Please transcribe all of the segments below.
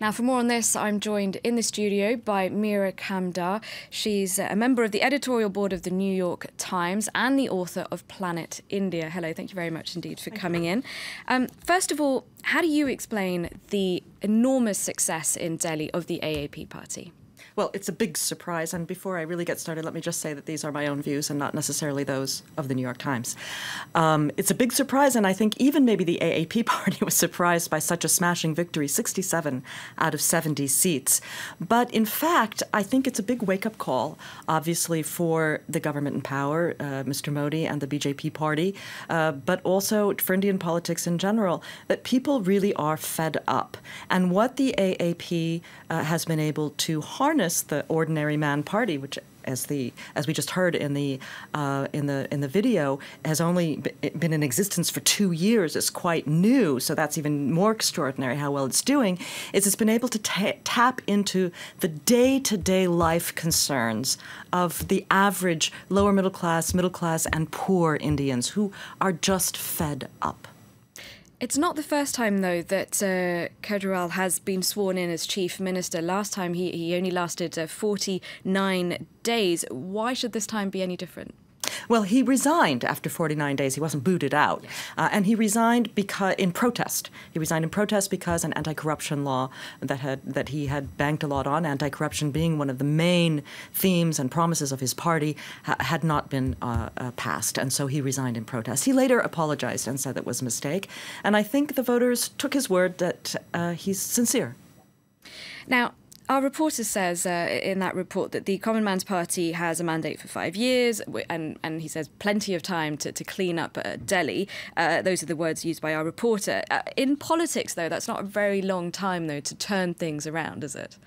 Now, for more on this, I'm joined in the studio by Mira Kamdar. She's a member of the editorial board of the New York Times and the author of Planet India. Hello, thank you very much indeed for coming in. First of all, how do you explain the enormous success in Delhi of the AAP party? Well, it's a big surprise, and before I really get started, let me just say that these are my own views and not necessarily those of the New York Times. It's a big surprise, and I think even maybe the AAP party was surprised by such a smashing victory, 67 out of 70 seats. But in fact, I think it's a big wake-up call, obviously, for the government in power, Mr. Modi and the BJP party, but also for Indian politics in general, that people really are fed up. And what the AAP has been able to harness the ordinary man party, which, as we just heard in the video, has only been in existence for 2 years, is quite new. So that's even more extraordinary how well it's doing. Is it's been able to tap into the day-to-day life concerns of the average lower middle class, and poor Indians who are just fed up. It's not the first time, though, that Kejriwal has been sworn in as chief minister. Last time he only lasted 49 days. Why should this time be any different? Well, he resigned after 49 days. He wasn't booted out. Yes. And he resigned in protest. He resigned in protest because an anti-corruption law that he had banked a lot on, anti-corruption being one of the main themes and promises of his party, had not been passed. And so he resigned in protest. He later apologized and said that was a mistake. And I think the voters took his word that he's sincere. Now, our reporter says in that report that the Common Man's Party has a mandate for 5 years, and he says plenty of time to clean up Delhi. Those are the words used by our reporter. In politics, though, that's not a very long time, though, to turn things around, is it?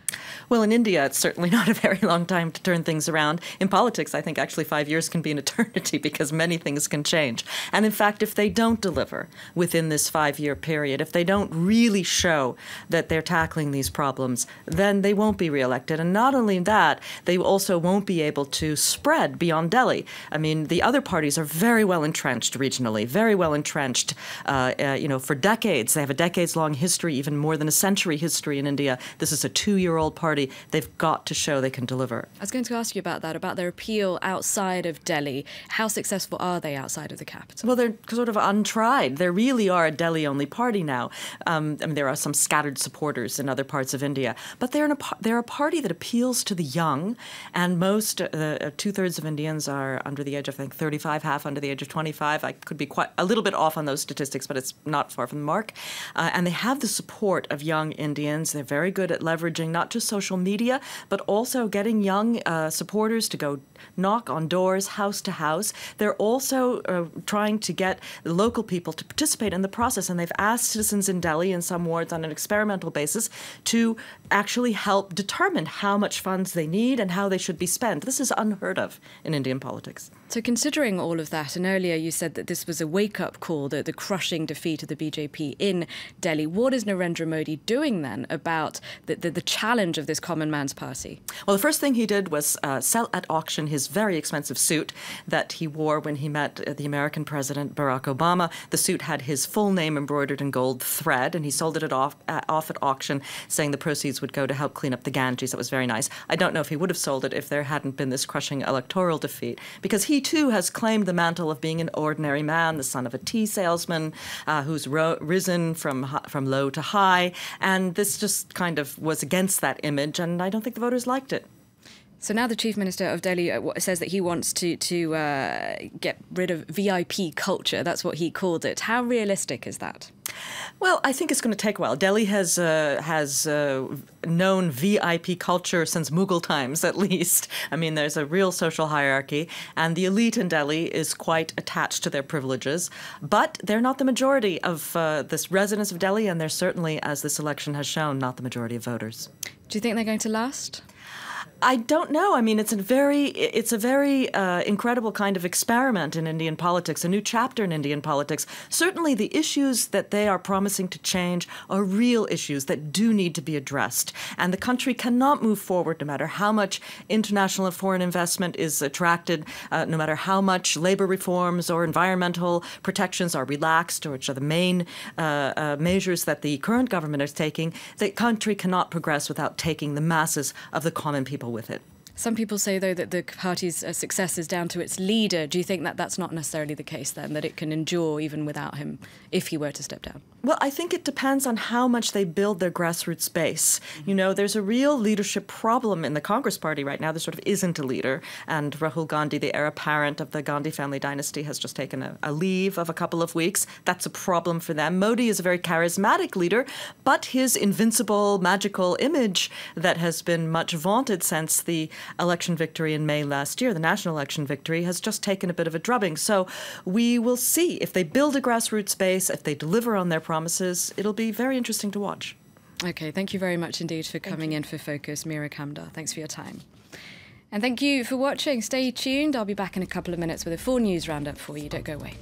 Well, in India, it's certainly not a very long time to turn things around. In politics, I think actually 5 years can be an eternity because many things can change. And in fact, if they don't deliver within this 5-year period, if they don't really show that they're tackling these problems, then they won't be reelected. And not only that, they also won't be able to spread beyond Delhi. I mean, the other parties are very well entrenched regionally, very well entrenched, for decades. They have a decades-long history, even more than a century history in India. This is a 2-year-old party. They've got to show they can deliver. I was going to ask you about that, about their appeal outside of Delhi. How successful are they outside of the capital? Well, they're sort of untried. They really are a Delhi-only party now. I mean, there are some scattered supporters in other parts of India, but they're a party that appeals to the young, and most, 2/3 of Indians are under the age of, I think, 35, half under the age of 25. I could be quite a little bit off on those statistics, but it's not far from the mark. And they have the support of young Indians. They're very good at leveraging not just social media, but also getting young supporters to go knock on doors, house to house. They're also trying to get the local people to participate in the process, and they've asked citizens in Delhi in some wards on an experimental basis to actually help determine how much funds they need and how they should be spent. This is unheard of in Indian politics. So considering all of that, and earlier you said that this was a wake-up call, the crushing defeat of the BJP in Delhi, what is Narendra Modi doing then about the challenge of this Common Man's Party? Well, the first thing he did was sell at auction his very expensive suit that he wore when he met the American President Barack Obama. The suit had his full name embroidered in gold thread, and he sold it off at auction, saying the proceeds would go to help clean up the Ganges. That was very nice. I don't know if he would have sold it if there hadn't been this crushing electoral defeat, because he too has claimed the mantle of being an ordinary man, the son of a tea salesman who's risen from low to high, and this just kind of was against that image, and I don't think the voters liked it. So now the Chief Minister of Delhi says that he wants to get rid of VIP culture. That's what he called it. How realistic is that? Well, I think it's going to take a while. Delhi has known VIP culture since Mughal times, at least. I mean, there's a real social hierarchy, and the elite in Delhi is quite attached to their privileges. But they're not the majority of the residents of Delhi, and they're certainly, as this election has shown, not the majority of voters. Do you think they're going to last? I don't know. I mean, it's a very incredible kind of experiment in Indian politics, a new chapter in Indian politics. Certainly the issues that they are promising to change are real issues that do need to be addressed. And the country cannot move forward no matter how much international and foreign investment is attracted, no matter how much labor reforms or environmental protections are relaxed, or which are the main measures that the current government is taking. The country cannot progress without taking the masses of the common people with it. Some people say, though, that the party's success is down to its leader. Do you think that that's not necessarily the case, then, that it can endure even without him if he were to step down? Well, I think it depends on how much they build their grassroots base. You know, there's a real leadership problem in the Congress party right now. There sort of isn't a leader. And Rahul Gandhi, the heir apparent of the Gandhi family dynasty, has just taken a leave of a couple of weeks. That's a problem for them. Modi is a very charismatic leader, but his invincible, magical image that has been much vaunted since the election victory in May last year, the national election victory, has just taken a bit of a drubbing. So we will see if they build a grassroots base, if they deliver on their promises. It'll be very interesting to watch. Okay, thank you very much indeed for coming in for Focus, Mira Kamdar. Thanks for your time. And thank you for watching. Stay tuned. I'll be back in a couple of minutes with a full news roundup for you. Don't go away.